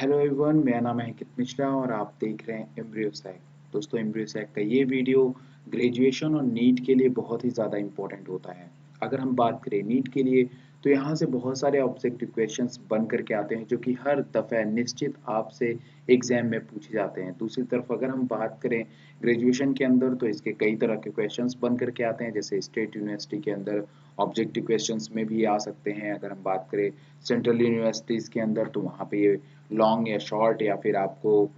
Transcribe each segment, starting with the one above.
Hello everyone, मेरा नाम है अंकित मिश्रा और आप देख रहे हैं एम्ब्रियोसैक। दोस्तों, एम्ब्रियोसैक का ये वीडियो ग्रेजुएशन और नीट के लिए बहुत ही ज़्यादा इम्पोर्टेंट होता है। अगर हम बात करें नीट के लिए, तो यहाँ से बहुत सारे ऑब्जेक्टिव क्वेश्चंस बन करके आते हैं जो कि हर दफ़ा निश्चित आपसे एग्जाम में पूछे जाते हैं। दूसरी तरफ अगर हम बात करें ग्रेजुएशन के अंदर, तो इसके कई तरह के क्वेश्चंस बन करके आते हैं, जैसे स्टेट यूनिवर्सिटी के अंदर ऑब्जेक्टिव क्वेश्चंस में भी आ सकते हैं। अगर हम बात करें सेंट्रल यूनिवर्सिटीज़ के अंदर, तो वहाँ पे ये लॉन्ग या शॉर्ट या फिर आपको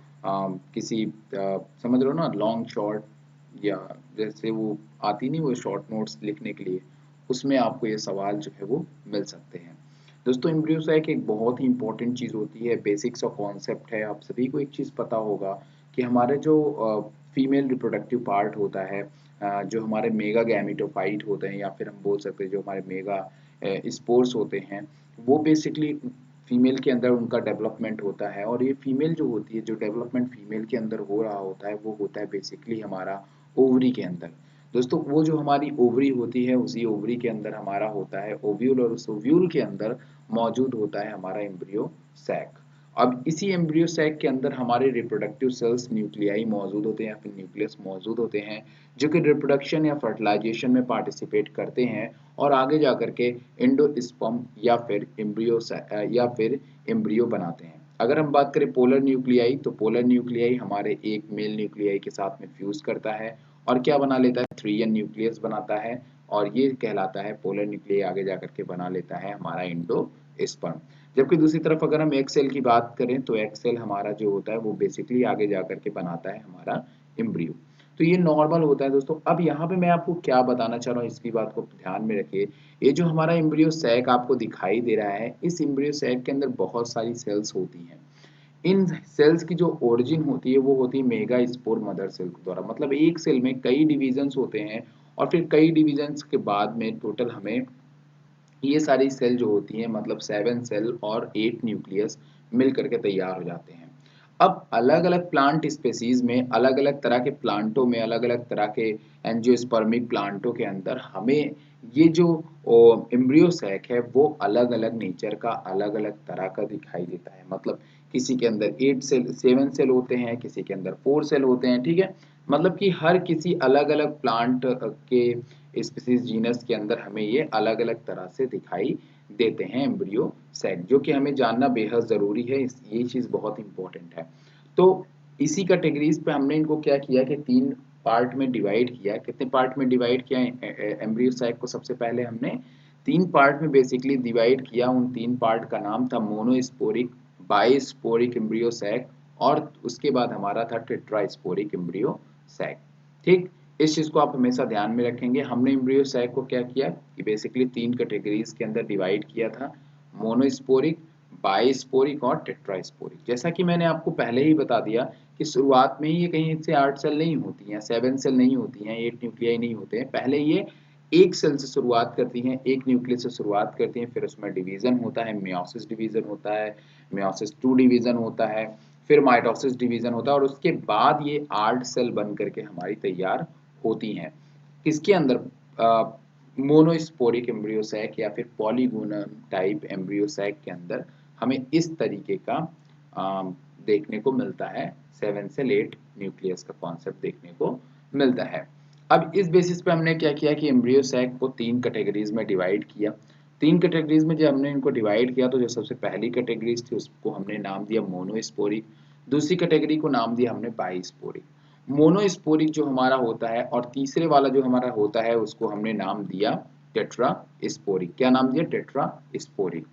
किसी समझ लो ना, लॉन्ग शॉर्ट या जैसे वो आती नहीं वो शॉर्ट नोट्स लिखने के लिए, उसमें आपको ये सवाल जो है वो मिल सकते हैं। दोस्तों, एम्ब्रियोसैक एक बहुत ही इंपॉर्टेंट चीज़ होती है, बेसिक्स और कॉन्सेप्ट है। आप सभी को एक चीज़ पता होगा कि हमारे जो फीमेल रिप्रोडक्टिव पार्ट होता है, जो हमारे मेगा गैमेटोफाइट होते हैं या फिर हम बोल सकते हैं जो हमारे मेगा स्पोर्स होते हैं, वो बेसिकली फीमेल के अंदर उनका डेवलपमेंट होता है। और ये फीमेल जो होती है, जो डेवलपमेंट फीमेल के अंदर हो रहा होता है, वो होता है बेसिकली हमारा ओवरी के अंदर। दोस्तों, वो जो हमारी ओवरी होती है, उसी ओवरी के अंदर हमारा होता है ओव्यूल, और उस ओव्यूल के अंदर मौजूद होता है हमारा एम्ब्रियो सैक। अब इसी एम्ब्रियो सैक के अंदर हमारे रिप्रोडक्टिव सेल्स न्यूक्लियाई मौजूद होते हैं या फिर न्यूक्लियस मौजूद होते हैं, जो कि रिप्रोडक्शन या फर्टिलाइजेशन में पार्टिसिपेट करते हैं और आगे जा करके एंडोस्पर्म या फिर एम्ब्रियो बनाते हैं। अगर हम बात करें पोलर न्यूक्लियाई, तो पोलर न्यूक्लियाई हमारे एक मेल न्यूक्लियाई के साथ में फ्यूज करता है और क्या बना लेता है, 3n न्यूक्लियस बनाता है, और ये कहलाता है पोलर न्यूक्लियाई। आगे जा करके बना लेता है हमारा एंडोस्पर्म। जबकि दूसरी तरफ अगर हम एक्स सेल की बात करें, तो एक्स सेल हमारा जो होता है वो बेसिकली आगे जा करके बनाता है हमारा एम्ब्रियो। तो ये नॉर्मल होता है दोस्तों। अब यहाँ पे मैं आपको क्या बताना चाह रहा हूँ, इसकी बात को ध्यान में रखिए। ये जो हमारा एम्ब्रियो सैक आपको दिखाई दे रहा है, इस एम्ब्रियो सैक के अंदर बहुत सारी सेल्स होती हैं। इन सेल्स की जो ओरिजिन होती है वो होती है मेगा स्पोर मदर सेल के द्वारा। मतलब एक सेल में कई डिविजन्स होते हैं और फिर कई डिविजन्स के बाद में टोटल हमें ये सारी सेल जो होती हैं, मतलब 7 सेल और 8 न्यूक्लियस मिल करके तैयार हो जाते हैं। अब अलग अलग प्लांट स्पेसीज में, अलग अलग तरह के प्लांटों में, अलग अलग तरह के एंजियोस्पर्मिक प्लांटों के अंदर हमें ये जो एम्ब्रियो सैक है वो अलग अलग नेचर का, अलग अलग तरह का दिखाई देता है। मतलब किसी के अंदर 8 सेल 7 सेल होते हैं, किसी के अंदर 4 सेल होते हैं, ठीक है। मतलब कि हर किसी अलग अलग प्लांट के स्पीसीज जीनस के अंदर हमें ये अलग अलग तरह से दिखाई देते हैं एम्ब्रियो सैक, जो कि हमें जानना बेहद ज़रूरी है। ये चीज़ बहुत इंपॉर्टेंट है। तो इसी कैटेगरीज पे हमने इनको क्या किया कि 3 पार्ट में डिवाइड किया। कितने पार्ट में डिवाइड किया एम्ब्रियो सैक को? सबसे पहले हमने 3 पार्ट में बेसिकली डिवाइड किया। उन 3 पार्ट का नाम था मोनोस्पोरिक, बाइस्पोरिक एम्ब्रियो सैक, और उसके बाद हमारा था टेट्रास्पोरिक एम्ब्रियो सैक। ठीक, इस चीज़ को आप हमेशा ध्यान में रखेंगे। हमने एम्ब्रियो सैक को क्या किया कि बेसिकली 3 कैटेगरीज के अंदर डिवाइड किया था, मोनोस्पोरिक, बाइस्पोरिक और टेट्रास्पोरिक। जैसा कि मैंने आपको पहले ही बता दिया कि शुरुआत में ही ये कहीं से 8 सेल नहीं होती हैं, 7 सेल नहीं होती हैं, 8 न्यूक्लियाई नहीं होते हैं। पहले ये एक सेल से शुरुआत करती हैं, एक न्यूक्लियस से शुरुआत करती हैं, फिर उसमें डिवीजन होता है, मियोसिस डिवीजन होता है, मियोसिस 2 डिवीजन होता है, फिर माइटोसिस डिवीजन होता है, और उसके बाद ये 8 सेल बन करके हमारी तैयार होती हैं। किसके अंदर? मोनोस्पोरिक एम्ब्रियो सैक या फिर पॉलीगोनल टाइप एम्ब्रियो सैक के अंदर हमें इस तरीके का देखने को मिलता है। 7 से 8 न्यूक्लियस का कॉन्सेप्ट देखने को मिलता है। अब इस बेसिस पे हमने क्या किया कि एम्ब्रियो सैक को 3 कैटेगरीज में डिवाइड किया। 3 कैटेगरीज में जब हमने इनको डिवाइड किया, तो जो सबसे पहली कैटेगरीज थी उसको हमने नाम दिया मोनोस्पोरिक, दूसरी कैटेगरी को नाम दिया हमने बाइस्पोरिक। मोनोस्पोरिक जो हमारा होता है और तीसरे वाला जो हमारा होता है उसको हमने नाम दिया टेट्रा स्पोरिक। क्या नाम दिया? Tetra sporic.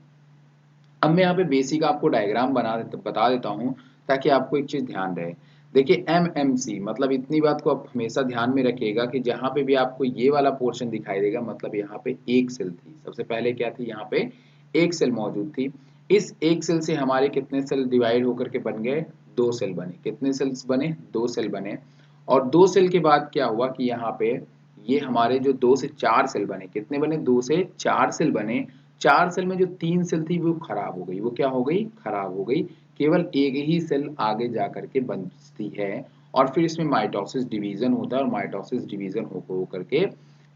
अब मैं यहाँ पे बेसिक आपको डायग्राम बता देता हूँ ताकि आपको एक चीज ध्यान रहे। देखिए, MMC मतलब इतनी बात को आप हमेशा ध्यान में रखिएगा कि जहाँ पे भी आपको ये वाला पोर्शन दिखाई देगा, मतलब यहाँ पे एक सेल थी। सबसे पहले क्या थी? यहाँ पे एक सेल मौजूद थी। इस एक सेल से हमारे कितने सेल डिवाइड होकर के बन गए? 2 सेल बने। कितने सेल्स बने? 2 सेल बने। और 2 सेल के बाद क्या हुआ कि यहाँ पे ये हमारे जो 2 से 4 सेल बने। कितने बने? 2 से 4 सेल बने। 4 सेल में जो 3 सेल थी वो खराब हो गई। वो क्या हो गई? खराब हो गई। केवल एक ही सेल आगे जा करके बचती है, और फिर इसमें माइटोसिस डिवीजन होता है, और माइटोसिस डिवीजन हो करके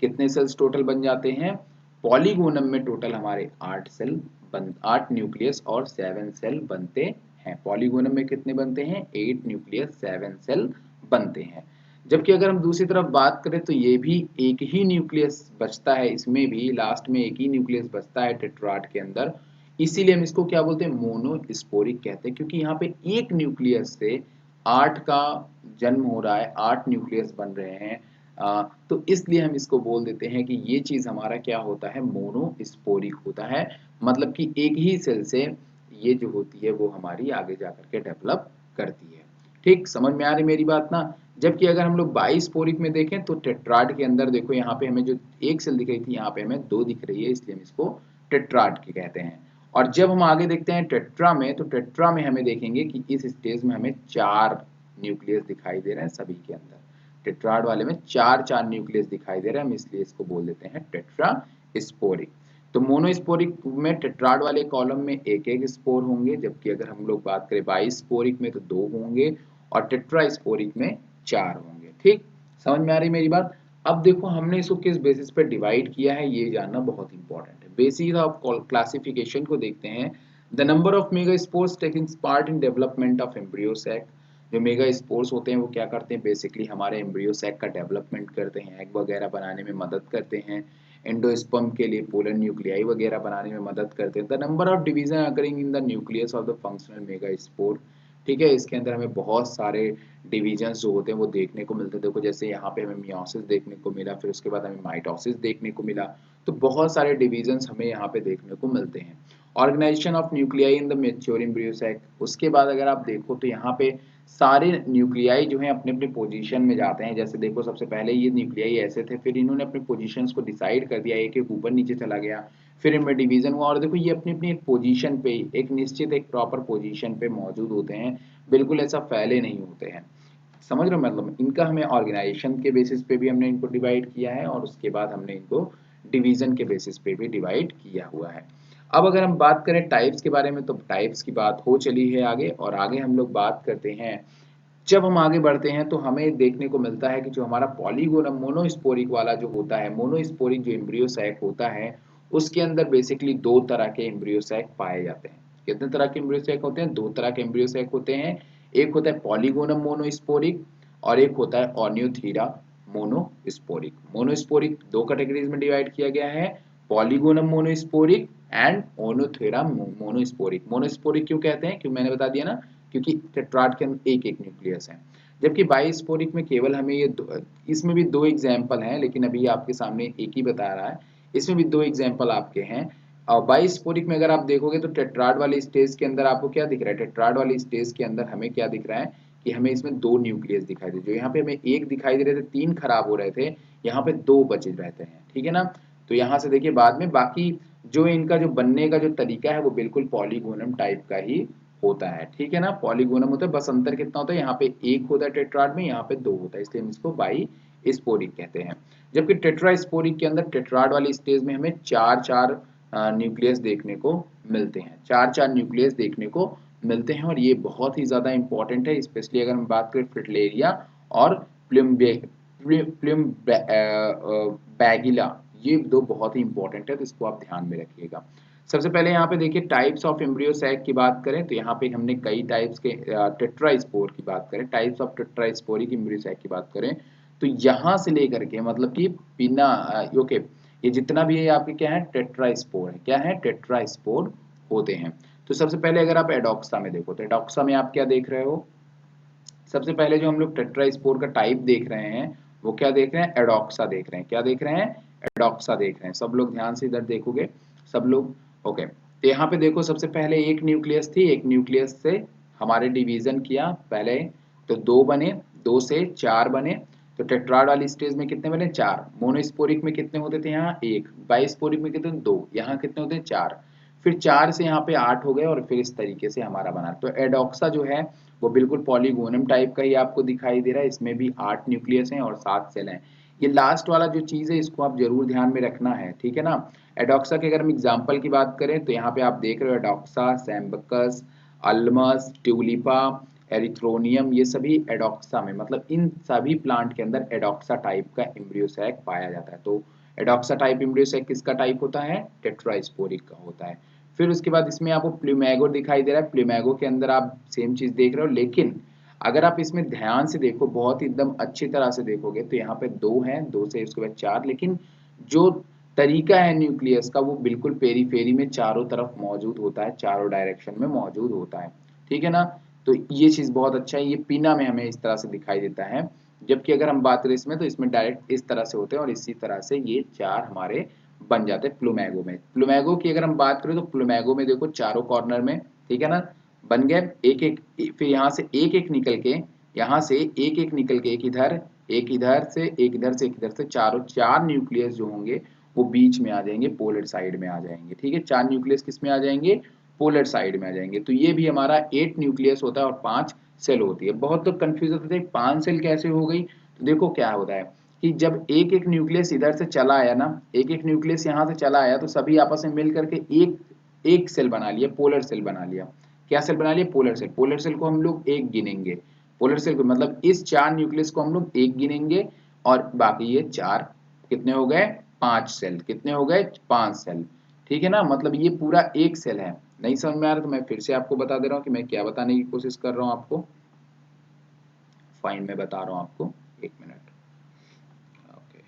कितने सेल्स टोटल बन जाते हैं? पॉलीगोनम में टोटल हमारे 8 सेल 8 न्यूक्लियस और 7 सेल बनते हैं। पॉलीगोनम में कितने बनते हैं? 8 न्यूक्लियस 7 सेल बनते हैं। जबकि अगर हम दूसरी तरफ बात करें तो ये भी एक ही न्यूक्लियस बचता है, इसमें भी लास्ट में एक ही न्यूक्लियस बचता है टेट्राड के अंदर। इसीलिए हम इसको क्या बोलते हैं? मोनोस्पोरिक कहते हैं, क्योंकि यहाँ पे एक न्यूक्लियस से 8 का जन्म हो रहा है, 8 न्यूक्लियस बन रहे हैं। तो इसलिए हम इसको बोल देते हैं कि ये चीज हमारा क्या होता है? मोनोस्पोरिक होता है। मतलब कि एक ही सेल से ये जो होती है वो हमारी आगे जाकर के डेवलप करती है। ठीक, समझ में आ रही मेरी बात ना? जबकि अगर हम लोग बाइस्पोरिक में देखें तो टेट्राड के अंदर देखो, यहाँ पे हमें जो एक सेल दिख रही थी, यहाँ पे हमें 2 दिख रही है, इसलिए हम इसको टेट्राड के कहते हैं। और जब हम आगे देखते हैं टेट्रा में, तो टेट्रा में हमें देखेंगे कि इस स्टेज में हमें 4 न्यूक्लियस दिखाई दे रहे हैं सभी के अंदर। टेट्राड वाले में 4 न्यूक्लियस दिखाई दे रहे हैं, हम इसलिए इसको बोल देते हैं टेट्रा स्पोरिक। तो मोनोस्पोरिक में टेट्राड वाले कॉलम में एक एक स्पोर होंगे, जबकि अगर हम लोग बात करें बाइस्पोरिक में तो 2 होंगे, और टेट्रास्पोरिक में 4 होंगे। ठीक, समझ में आ रही मेरी बात? अब देखो हमने इसको किस बेसिस पे डिवाइड किया है, ये जानना बहुत इंपॉर्टेंट है। बेसिस ऑफ क्लासिफिकेशन को देखते हैं। The number of megaspores taking part in development of embryo sac. जो मेगा स्पोर्स होते हैं वो क्या करते हैं? बेसिकली हमारे एम्ब्रियो सैक का डेवलपमेंट करते हैं, एग वगैरह बनाने में मदद करते हैं, एंडोस्पर्म के लिए पोलर न्यूक्लियाई वगैरह बनाने में मदद करते हैं। The number of division occurring in the nucleus of the functional mega spore. ठीक है, इसके अंदर हमें बहुत सारे डिवीजन्स जो होते हैं वो देखने को मिलते हैं। देखो जैसे यहाँ पे हमें मियोसिस देखने को मिला, फिर उसके बाद हमें माइटोसिस देखने को मिला, तो बहुत सारे डिवीजन्स हमें यहाँ पे देखने को मिलते हैं। Organization of nuclei in the mature embryo sac. उसके बाद अगर आप देखो तो यहाँ पे सारे न्यूक्लियाई जो हैं अपने अपने पोजीशन में जाते हैं। जैसे देखो सबसे पहले ये न्यूक्लियाई ऐसे थे, फिर इन्होंने अपने पोजीशंस को डिसाइड कर दिया, एक एक ऊपर नीचे चला गया, फिर इनमें डिवीजन हुआ, और देखो ये अपनी अपनी एक पोजीशन पे, एक निश्चित एक प्रॉपर पोजीशन पे मौजूद होते हैं, बिल्कुल ऐसा फैले नहीं होते हैं। समझ रहे हो? मतलब इनका हमें ऑर्गेनाइजेशन के बेसिस पे भी हमने इनको डिवाइड किया है, और उसके बाद हमने इनको डिवीजन के बेसिस पे भी डिवाइड किया हुआ है। अब अगर हम बात करें टाइप्स के बारे में, तो टाइप्स की बात हो चली है आगे, और आगे हम लोग बात करते हैं। जब हम आगे बढ़ते हैं तो हमें देखने को मिलता है कि जो हमारा पॉलीगोनम मोनोस्पोरिक वाला जो होता है, मोनोस्पोरिक जो एम्ब्रियो सैक होता है, उसके अंदर बेसिकली 2 तरह के एम्ब्रियो सैक पाए जाते हैं। कितने तरह के एम्ब्रियो सैक होते हैं? 2 तरह के एम्ब्रियो सैक होते हैं। एक होता है पॉलीगोनम मोनोस्पोरिक, और एक होता है ओनियोथीरा मोनोस्पोरिक। मोनोस्पोरिक 2 कैटेगरीज में डिवाइड किया गया है, polygonum monosporic and ओनोथेरा monosporic. Monosporic क्यों कहते हैं? क्यों, मैंने बता दिया ना, क्योंकि टेट्राड के अंदर एक एक न्यूक्लियस है। जबकि बाइस्पोरिक में केवल हमें ये इसमें भी 2 एग्जाम्पल हैं, लेकिन अभी आपके सामने एक ही बता रहा है। इसमें भी 2 एग्जाम्पल आपके हैं। और बाइस्पोरिक में अगर आप देखोगे तो टेट्राड वाली स्टेज के अंदर आपको क्या दिख रहा है? टेट्राड वाली स्टेज के अंदर हमें क्या दिख रहा है कि हमें इसमें 2 न्यूक्लियस दिखाई दे, जो यहाँ पे हमें 1 दिखाई दे रहे थे, 3 खराब हो रहे थे, यहाँ पे 2 बचे रहते हैं। ठीक है ना? तो यहाँ से देखिए बाद में बाकी जो इनका जो बनने का जो तरीका है वो बिल्कुल पॉलीगोनम टाइप का ही होता है। ठीक है ना? पॉलीगोनम होता है, बस अंतर कितना होता है, यहाँ पे 1 होता है टेट्राड में, यहाँ पे 2 होता है, इसलिए हम इसको बाई स्पोरिक कहते हैं। जबकि टेट्रास्पोरिक के अंदर टेट्राड वाली स्टेज में हमें 4 न्यूक्लियस देखने को मिलते हैं, 4 न्यूक्लियस देखने को मिलते हैं, और ये बहुत ही ज्यादा इंपॉर्टेंट है, स्पेशली अगर हम बात करें फ्रिटलेरिया और बैगिला, ये 2 बहुत ही इंपॉर्टेंट है, तो इसको आप ध्यान में रखिएगा। सबसे पहले यहाँ पे देखिए टाइप्स ऑफ एम्ब्रियो सैक की बात करें तो यहाँ पे हमने कई टाइप्स के टेट्रास्पोर की बात करें, types of tetrasporic embryo sac की बात करें, तो यहाँ से लेकर के मतलब कि बिना ओके, ये जितना भी है आपके क्या है? टेट्रास्पोर है। क्या है? टेट्रास्पोर होते हैं। तो सबसे पहले अगर आप एडोक्सा में देखो, तो एडोक्सा में आप क्या देख रहे हो? सबसे पहले जो हम लोग टेट्रास्पोर का टाइप देख रहे हैं वो क्या देख रहे हैं? एडोक्सा देख रहे हैं। क्या देख रहे हैं? एडोक्सा देख रहे हैं। सब लोग ध्यान से इधर देखोगे, सब लोग। ओके, तो यहाँ पे देखो सबसे पहले एक न्यूक्लियस थी, एक न्यूक्लियस से हमारे डिवीजन किया पहले, तो 2 बने, 2 से 4 बने। तो टेट्राड वाली स्टेज में कितने बने? 4। मोनोस्पोरिक में कितने होते थे? यहाँ 1। बाइस्पोरिक में कितने? 2। यहाँ कितने होते हैं? 4। फिर 4 से यहाँ पे 8 हो गए, और फिर इस तरीके से हमारा बना। तो एडोक्सा जो है वो बिल्कुल पॉलीगोनम टाइप का ही आपको दिखाई दे रहा है, इसमें भी 8 न्यूक्लियस हैं और 7 सेल हैं। ये लास्ट वाला जो चीज है इसको आप जरूर ध्यान में रखना है, ठीक है ना? एडोक्सा के अगर हम एग्जांपल की बात करें तो यहाँ पे आप देख रहे हो एडोक्सा, सैम्बकस, अल्मस, ट्यूलिपा, एरिथ्रोनियम, ये सभी एडोक्सा में, मतलब इन सभी प्लांट के अंदर एडोक्सा टाइप का एम्ब्रियो सैक पाया जाता है। तो एडोक्सा टाइप एम्ब्रियो सैक किसका टाइप होता है? टेट्रास्पोरिक का होता है। फिर उसके बाद इसमें आपको प्लूमेगो दिखाई दे रहा है, प्लूमेगो के अंदर आप सेम चीज देख रहे हो, लेकिन अगर आप इसमें ध्यान से देखो, बहुत ही एकदम अच्छी तरह से देखोगे तो यहाँ पे 2 हैं, 2 से उसके बाद 4, लेकिन जो तरीका है न्यूक्लियस का वो बिल्कुल पेरीफेरी में चारों तरफ मौजूद होता है, चारों डायरेक्शन में मौजूद होता है, ठीक है ना। तो ये चीज बहुत अच्छा है, ये पिना में हमें इस तरह से दिखाई देता है, जबकि अगर हम बात करें इसमें तो इसमें डायरेक्ट इस तरह से होते हैं और इसी तरह से ये 4 हमारे बन जाते हैं प्लूमेगो में। प्लूमेगो की अगर हम बात करें तो प्लूमेगो में देखो चारों कॉर्नर में, ठीक है ना, बन गए एक एक, फिर यहाँ से एक एक निकल के, यहाँ से एक एक निकल के, एक इधर से, एक इधर से, एक इधर से, चारों 4 न्यूक्लियस जो होंगे वो बीच में आ जाएंगे, पोलर साइड में आ जाएंगे, ठीक है। 4 न्यूक्लियस किस में आ जाएंगे, पोलर साइड में आ जाएंगे। तो ये भी हमारा 8 न्यूक्लियस होता है और 5 सेल होती है। बहुत लोग कंफ्यूज होते थे 5 सेल कैसे हो गई, तो देखो क्या होता है कि जब एक एक न्यूक्लियस इधर से चला आया ना, एक एक न्यूक्लियस यहाँ से चला आया तो सभी आपस में मिल करके एक एक सेल बना लिया, पोलर सेल बना लिया। क्या सेल बना लिया, पोलर सेल। पोलर सेल को हम लोग एक गिनेंगे, पोलर सेल को मतलब इस 4 न्यूक्लियस को हम लोग एक गिनेंगे और बाकी ये 4 कितने हो गए, 5 सेल, कितने हो गए, 5 सेल, ठीक है ना। मतलब ये पूरा एक सेल है। नहीं समझ में आ रहा तो मैं फिर से आपको बता दे रहा हूँ कि मैं क्या बताने की कोशिश कर रहा हूँ आपको। फाइन में बता रहा हूँ आपको, एक मिनट। ओके,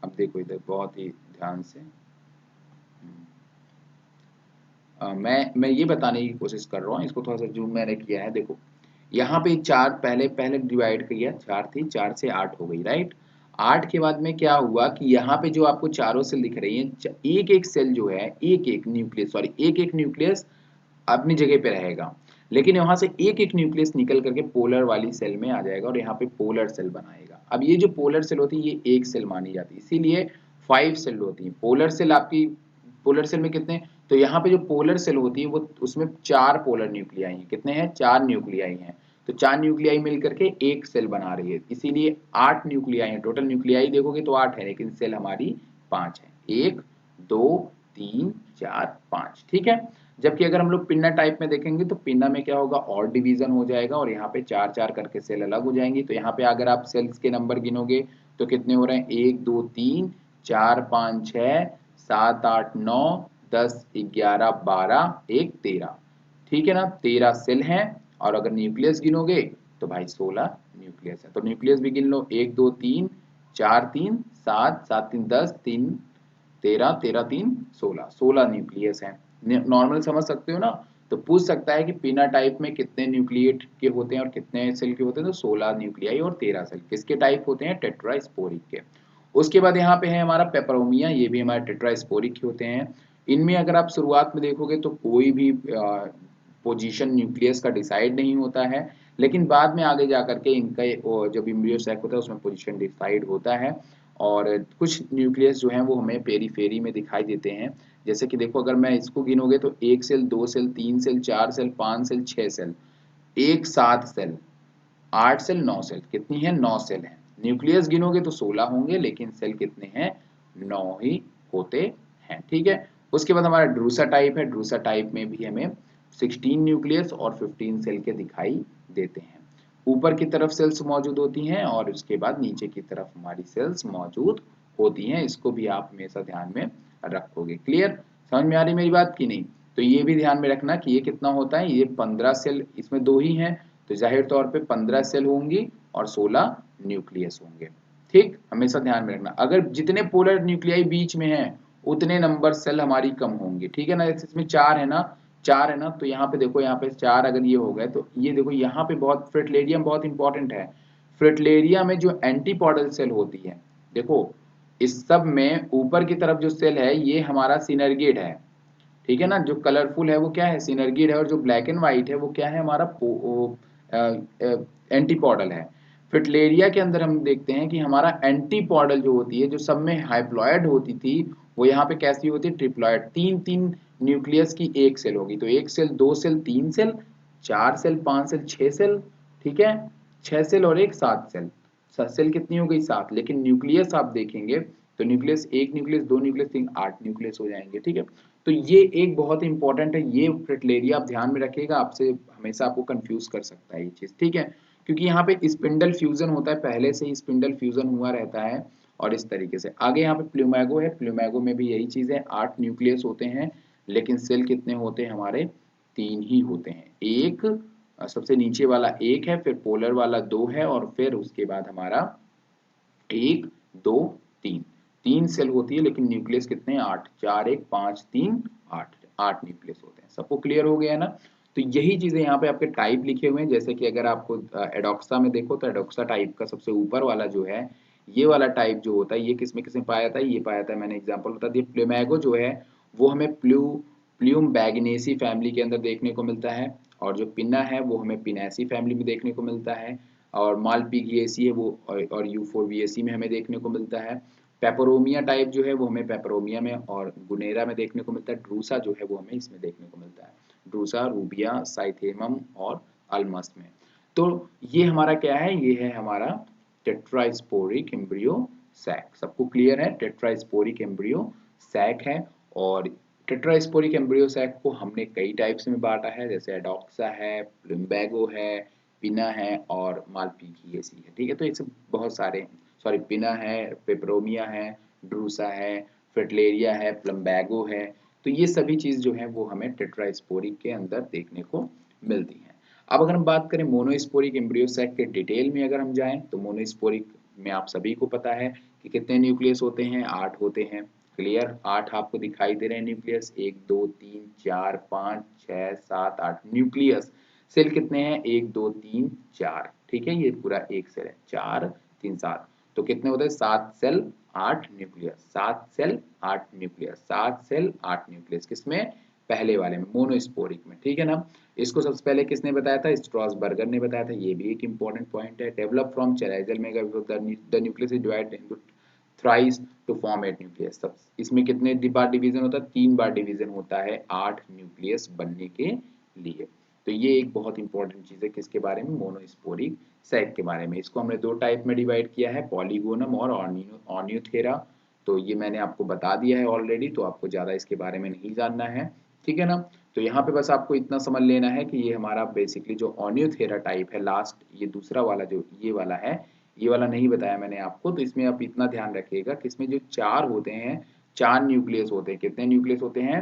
अब देखो इधर बहुत ही ध्यान से, मैं ये बताने की कोशिश कर रहा हूँ, इसको थोड़ा सा जूम मैंने किया है। देखो यहाँ पे 4 पहले पहले डिवाइड किया, 4 थी, 4 से 8 हो गई, राइट। 8 के बाद में क्या हुआ कि यहाँ पे जो आपको चारों सेल दिख रही है, एक एक सेल जो है, एक एक न्यूक्लियस, सॉरी एक एक न्यूक्लियस अपनी जगह पे रहेगा, लेकिन वहां से एक एक न्यूक्लियस निकल करके पोलर वाली सेल में आ जाएगा और यहाँ पे पोलर सेल बनाएगा। अब ये जो पोलर सेल होती है ये एक सेल मानी जाती है, इसीलिए 5 सेल होती है पोलर सेल आपकी। पोलर सेल में कितने, तो यहाँ पे जो पोलर सेल होती है वो उसमें 4 पोलर न्यूक्लियाई हैं, कितने हैं, 4 न्यूक्लियाई हैं। तो 4 न्यूक्लियाई मिल करके एक सेल बना रही है, इसीलिए 8 न्यूक्लियाई हैं। टोटल न्यूक्लियाई देखोगे तो 8 है, लेकिन सेल हमारी 5 है, 1 2 3 4 5, ठीक है। जबकि अगर हम लोग पिन्ना टाइप में देखेंगे तो पिन्ना में क्या होगा, और डिवीजन हो जाएगा और यहाँ पे 4 4 करके सेल अलग हो जाएंगी। तो यहाँ पे अगर आप सेल्स के नंबर गिनोगे तो कितने हो रहे हैं, 1 2 3 4 5 6 7 8 9 10 11 12 1 13, ठीक है ना, 13 सेल हैं। और अगर न्यूक्लियस गिनोगे तो भाई 16 न्यूक्लियस है। तो न्यूक्लियस भी गिन लो, 1 2 3 4 3 7 7 3 10 3 13 13 3 16, 16 न्यूक्लियस हैं। नॉर्मल समझ सकते हो ना। तो पूछ सकता है कि पिना टाइप में कितने न्यूक्लिएट के होते हैं और कितने सेल के होते हैं, तो 16 न्यूक्लियाई और 13 सेल। किसके टाइप होते हैं, टेट्रास्पोरिक के। उसके बाद यहाँ पे है हमारा पेपरोमिया, ये भी हमारे टेट्रास्पोरिक के होते हैं। इनमें अगर आप शुरुआत में देखोगे तो कोई भी पोजीशन न्यूक्लियस का डिसाइड नहीं होता है, लेकिन बाद में आगे जा करके इनका जब एम्ब्रियो सैक होता है उसमें पोजीशन डिसाइड होता है। और कुछ न्यूक्लियस जो हैं वो हमें पेरीफेरी में दिखाई देते हैं। जैसे कि देखो अगर मैं इसको गिनोगे तो 1 cell 2 cell 3 cell 4 cell 5 cell 6 cell, 1 7 cell 8 cell 9 cell, कितनी है, 9 सेल है। न्यूक्लियस गिनोगे तो 16 होंगे, लेकिन सेल कितने हैं, 9 ही होते हैं, ठीक है। उसके बाद हमारा ड्रूसा टाइप है, ड्रूसा टाइप में भी हमें 16 न्यूक्लियस और 15 सेल के दिखाई देते हैं। ऊपर की तरफ सेल्स मौजूद होती हैं और उसके बाद नीचे की तरफ हमारी सेल्स मौजूद होती हैं। इसको भी आप हमेशा ध्यान में रखोगे। क्लियर, समझ में आ रही मेरी बात की नहीं। तो ये भी ध्यान में रखना कि ये कितना होता है, ये 15 सेल, इसमें 2 ही हैं तो जाहिर तौर पे 15 सेल होंगी और 16 न्यूक्लियस होंगे, ठीक। हमेशा ध्यान में रखना, अगर जितने पोलर न्यूक्लियाई बीच में हैं उतने नंबर सेल हमारी कम होंगे, ठीक है ना। इसमें 4 है ना, 4 है ना, तो यहाँ पे देखो, यहाँ पे 4 अगर ये हो गए तो ये देखो यहाँ पे बहुत फ्रिटलेरियम बहुत इंपॉर्टेंट है। फ्रिटलेरिया में जो एंटीपोडल सेल होती है, देखो इस सब में ऊपर की तरफ जो सेल है ये हमारा सिनर्गिड है, ठीक है ना। जो कलरफुल है वो क्या है, सिनर्गिड है, और जो ब्लैक एंड व्हाइट है वो क्या है, हमारा एंटीपोडल है। फ्रिटलेरिया के अंदर हम देखते हैं कि हमारा एंटीपोडल जो होती है, जो सब में हाइप्लॉयड होती थी, वो यहाँ पे कैसी होती है, ट्रिप्लॉयड। 3 3 न्यूक्लियस की एक सेल होगी, तो 1 cell 2 cell 3 cell 4 cell 5 cell 6 cell, ठीक है, 6 सेल और एक 7 सेल, 7 सेल कितनी हो गई, 7। लेकिन न्यूक्लियस आप देखेंगे तो न्यूक्लियस, एक न्यूक्लियस, दो न्यूक्लियस, 3 8 न्यूक्लियस हो जाएंगे, ठीक है। तो ये एक बहुत इंपॉर्टेंट है, ये फ्रिटलेरिया आप ध्यान में रखिएगा, आपसे हमेशा आपको कंफ्यूज कर सकता है ये चीज, ठीक है। क्योंकि यहाँ पे स्पिंडल फ्यूजन होता है, पहले से ही स्पिंडल फ्यूजन हुआ रहता है और इस तरीके से। आगे यहाँ पे प्लूमेगो है, प्लूमेगो में भी यही चीज़ है, 8 न्यूक्लियस होते हैं, लेकिन सेल कितने होते हैं हमारे, 3 ही होते हैं। एक सबसे नीचे वाला 1 है, फिर पोलर वाला 2 है, और फिर उसके बाद हमारा 1 2 3 3 सेल होती है, लेकिन न्यूक्लियस कितने हैं, 8, 4 1 5 3 8 8 न्यूक्लियस होते हैं। सबको क्लियर हो गया है ना। तो यही चीजें यहाँ पे आपके टाइप लिखे हुए हैं, जैसे कि अगर आपको एडोक्सा में देखो तो एडोक्सा टाइप का सबसे ऊपर वाला जो है, ये वाला टाइप जो होता है, ये किसमें किसमें पाया जाता है, ये पाया जाता है, मैंने एग्जांपल बता दिया। प्लूमेगो जो है वो हमें प्लूम बैगनेसी फैमिली के अंदर देखने को मिलता है, और जो पिन्ना है वो हमें पिनेसी फैमिली में देखने को मिलता है, और मालपिगिएसी है वो और यूफोर्बिएसी में हमें देखने को मिलता है। पेपरोमिया टाइप जो है वो हमें पेपरोमिया में और गुनेरा में देखने को मिलता है। ड्रूसा जो है वो हमें इसमें देखने को मिलता है, ड्रूसा, रूबिया, साइथेमम और अल्मस में। तो ये हमारा क्या है, ये है हमारा टेट्रास्पोरिक एम्ब्रियो सैक। सबको क्लियर है, टेट्रास्पोरिक एम्ब्रियो सैक है। और टेट्रास्पोरिक एम्ब्रियो सैक को हमने कई टाइप्स में बांटा है, जैसे एडोक्सा है, प्लुम्बैगो है, पिना है और मालपिगिएसी है। ठीक है, तो इससे बहुत सारे, सॉरी, पिना है, पेपरोमिया है, ड्रूसा है, फ्रिटलेरिया है, प्लम्बैगो है। तो ये सभी चीज जो है वो हमें टेट्रास्पोरिक के अंदर देखने को मिलती है। अब अगर हम बात करें मोनोस्पोरिक एम्ब्रियो सैक के डिटेल में अगर हम जाएं, तो मोनोस्पोरिक में आप सभी को पता है कि कितने न्यूक्लियस होते हैं, 8 होते हैं। क्लियर, 8 आपको दिखाई दे रहे हैं न्यूक्लियस, 1 2 3 4 5 6 7 8 न्यूक्लियस। सेल कितने हैं, 1 2 3 4। ठीक है, ये पूरा एक सेल है, 4 3 7, तो कितने होते हैं, 7 cell 8 nucleus, 7 cell 8 nucleus, 7 cell 8 nucleus, किसमें, पहले वाले में, मोनोस्पोरिक में। ठीक है ना। इसको सबसे पहले किसने बताया था, स्ट्रॉसबर्गर ने बताया था, ये भी एक इंपॉर्टेंट पॉइंट है। Develop from chalazal megaspore, the nucleus is divided into thrice to form 8 nucleus. सब इसमें कितने बार डिवीजन होता है, 3 बार डिवीजन होता है 8 न्यूक्लियस बनने के लिए। तो ये एक बहुत इंपॉर्टेंट चीज है, किसके बारे में, मोनोस्पोरिक सैक के बारे में। इसको हमने 2 टाइप में डिवाइड किया है, पॉलीगोनम और ऑर्नियोथेरा। तो ये मैंने आपको बता दिया है ऑलरेडी, तो आपको ज्यादा इसके बारे में नहीं जानना है। ठीक है ना। तो यहाँ पे बस आपको इतना समझ लेना है कि ये हमारा बेसिकली जो ऑर्नियोथेरा टाइप है, लास्ट ये दूसरा वाला जो ये वाला है, ये वाला नहीं बताया मैंने आपको, तो इसमें आप इतना ध्यान रखिएगा कि इसमें जो 4 होते हैं, 4 न्यूक्लियस होते हैं। कितने न्यूक्लियस होते हैं,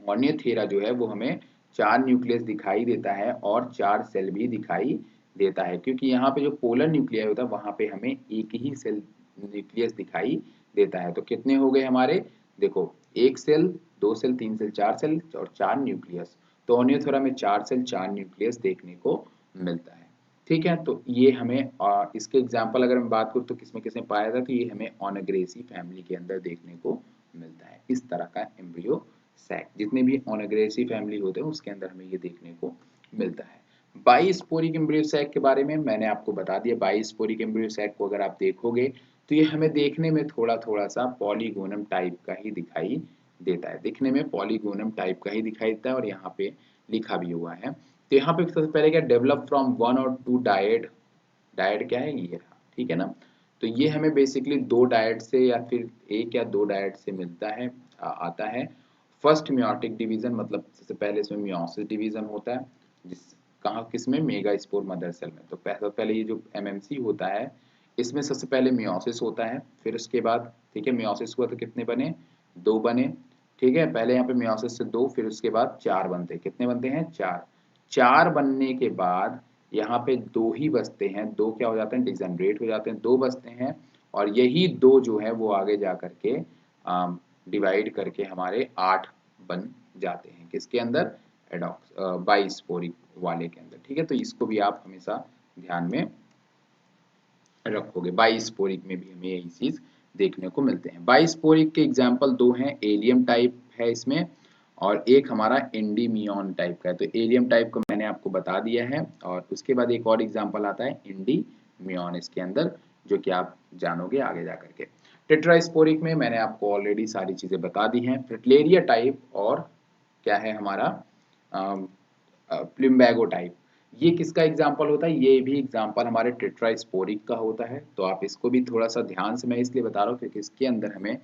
ऑर्नियोथेरा जो है वो हमें 4 न्यूक्लियस दिखाई देता है, और 4 सेल भी दिखाई देता है, क्योंकि यहाँ पे जो पोलर न्यूक्लियर होता है वहां पे हमें एक ही सेल न्यूक्लियस दिखाई देता है। तो कितने हो गए हमारे, देखो, 1 सेल, 2 सेल, 3 सेल, 4 सेल और 4 न्यूक्लियस। तो ऑर्नियोथेरा में 4 सेल 4 न्यूक्लियस देखने को मिलता है। ठीक है, तो ये हमें इसके एग्जाम्पल अगर हम बात करें तो किसमें किसमें पाया जाता है, तो ये हमें ओनेग्रेसी फैमिली के अंदर देखने को मिलता है। इस तरह का एम्ब्रियो सैक, जितने भी ओनेग्रेसी फैमिली होते हैं उसके अंदर हमें ये देखने को मिलता है। बाईस्पोरिक एम्ब्रियो सैक के बारे में मैंने आपको बता दिया। बाईस्पोरिक एम्ब्रियो सैक को अगर आप देखोगे तो ये हमें देखने में थोड़ा थोड़ा सा पॉलीगोनम टाइप का ही दिखाई देता है, दिखने में पॉलीगोनम टाइप का ही दिखाई देता है, और यहाँ पे लिखा भी हुआ है। तो यहाँ पे सबसे पहले क्या, डेवलप फ्रॉम 1 और 2 डायड, डायड क्या है, ये रहा। ठीक है ना। तो ये हमें बेसिकली 2 डायड से या फिर 1 या 2 डायड से मिलता है, आता है। फर्स्ट मियोटिक डिवीजन, मतलब सबसे पहले इसमें मियोसिस डिवीजन होता है, जिस कहाँ, किसमें, मेगा स्पोर मदर सेल में। तो पहले ये जो एमएमसी होता है, इसमें सबसे पहले मियोसिस होता है, फिर उसके बाद, ठीक है, मियोसिस हुआ तो कितने बने, 2 बने। ठीक है, पहले यहाँ पे मियोसिस से 2, फिर उसके बाद 4 बनते हैं। कितने बनते हैं, 4। 4 बनने के बाद यहाँ पे 2 ही बचते हैं, 2 क्या हो जाते हैं, डिजनरेट हो जाते हैं, 2 बचते हैं, और यही 2 जो है वो आगे जा करके डिवाइड करके हमारे 8 बन जाते हैं, किसके अंदर, एडॉक्स बाईस्पोरिक वाले के अंदर। ठीक है, तो इसको भी आप हमेशा ध्यान में रखोगे। बाईस्पोरिक में भी हमें यही चीज देखने को मिलते हैं। बाईस्पोरिक के एग्जाम्पल 2 हैं, एलियम टाइप है इसमें, और एक हमारा एंडीमियन टाइप का है। तो एलियम टाइप को मैंने आपको बता दिया है, और उसके बाद एक और एग्जाम्पल आता है एंडीमियन इसके अंदर, जो कि आप जानोगे आगे जा करके। टेट्रास्पोरिक में मैंने आपको ऑलरेडी सारी चीजें बता दी हैं। फ्रिटलेरिया टाइप और क्या है हमारा प्लुम्बैगो टाइप, ये किसका एग्जाम्पल होता है, ये भी एग्जाम्पल हमारे टेट्रास्पोरिक का होता है। तो आप इसको भी थोड़ा सा ध्यान से, मैं इसलिए बता रहा हूँ क्योंकि इसके अंदर हमें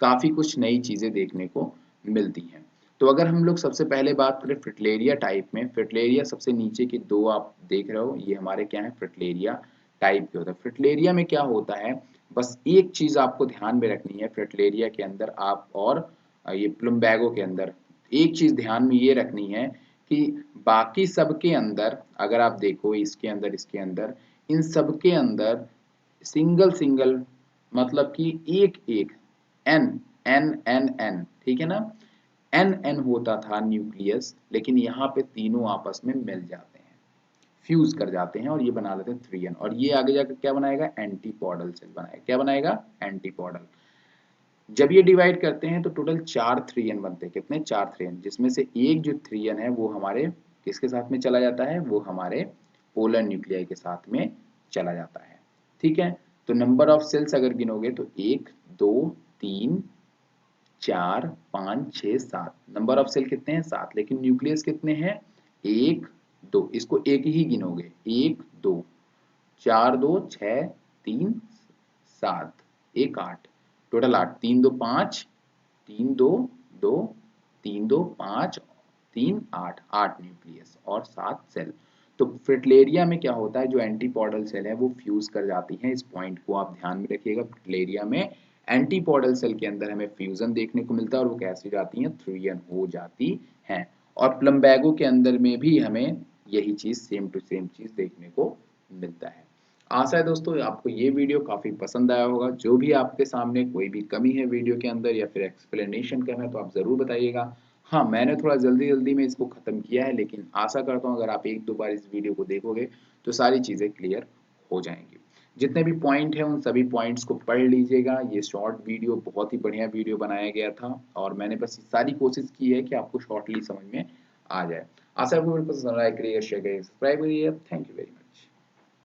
काफी कुछ नई चीजें देखने को मिलती हैं। तो अगर हम लोग सबसे पहले बात करें फ्रिटलेरिया टाइप में, फ्रिटलेरिया सबसे नीचे की 2 आप देख रहे हो, ये हमारे क्या है, फ्रिटलेरिया टाइप के होता है। फ्रिटलेरिया में क्या होता है, बस एक चीज आपको ध्यान में रखनी है फ्रिटलेरिया के अंदर आप और ये प्लम्बैगो के अंदर, एक चीज ध्यान में ये रखनी है कि बाकी सबके अंदर अगर आप देखो इसके अंदर इन सबके अंदर सिंगल सिंगल मतलब कि एक एक एन एन एन एन, ठीक है ना, एन एन होता था न्यूक्लियस, लेकिन यहाँ पे तीनों आपस में मिल जाते हैं, फ्यूज कर जाते हैं और ये बना लेते हैं 3n, और ये आगे जाकर क्या बनाएगा, एंटीपॉडल सेल बनाएगा। क्या बनाएगा, एंटीपॉडल। जब ये डिवाइड करते हैं तो टोटल 4 3n बनते हैं। कितने, 4 3n, जिसमें से एक जो 3n है वो हमारे किसके साथ में चला जाता है, वो हमारे पोलर न्यूक्लियाई के साथ में चला जाता है। ठीक है, तो नंबर ऑफ सेल्स अगर गिनोगे तो 1 2 3 4 5 6 7, नंबर ऑफ सेल कितने हैं, 7, लेकिन न्यूक्लियस कितने हैं, 1 2, इसको एक ही गिनोगे, 1 2 4 2 6 3 7 1 8, टोटल 8, 3 2 5 3 2 2 3 2 5 3 8, 8 न्यूक्लियस और 7 सेल। तो फ्रिटलेरिया में क्या होता है, जो एंटीपॉडल सेल है वो फ्यूज कर जाती हैं, इस पॉइंट को आप ध्यान में रखिएगा। फ्रिटलेरिया में एंटीपॉडल सेल के अंदर हमें फ्यूजन देखने को मिलता है और वो कैसे जाती हैं, 3n हो जाती हैं। और प्लम्बैगो के अंदर में भी हमें यही चीज सेम टू सेम चीज देखने को मिलता है। आशा है दोस्तों आपको ये वीडियो काफी पसंद आया होगा। जो भी आपके सामने कोई भी कमी है वीडियो के अंदर या फिर एक्सप्लेनेशन करना है तो आप जरूर बताइएगा। हाँ, मैंने थोड़ा जल्दी जल्दी में इसको खत्म किया है, लेकिन आशा करता हूँ अगर आप एक दो बार इस वीडियो को देखोगे तो सारी चीजें क्लियर हो जाएंगी। जितने भी पॉइंट है उन सभी पॉइंट्स को पढ़ लीजिएगा। ये शॉर्ट वीडियो बहुत ही बढ़िया वीडियो बनाया गया था और मैंने बस सारी कोशिश की है कि आपको शॉर्टली समझ में आ जाए। आशा है आपको मेरे पसंद आया, करिए शेयर करिए सब्सक्राइब करिए। Thank you very much.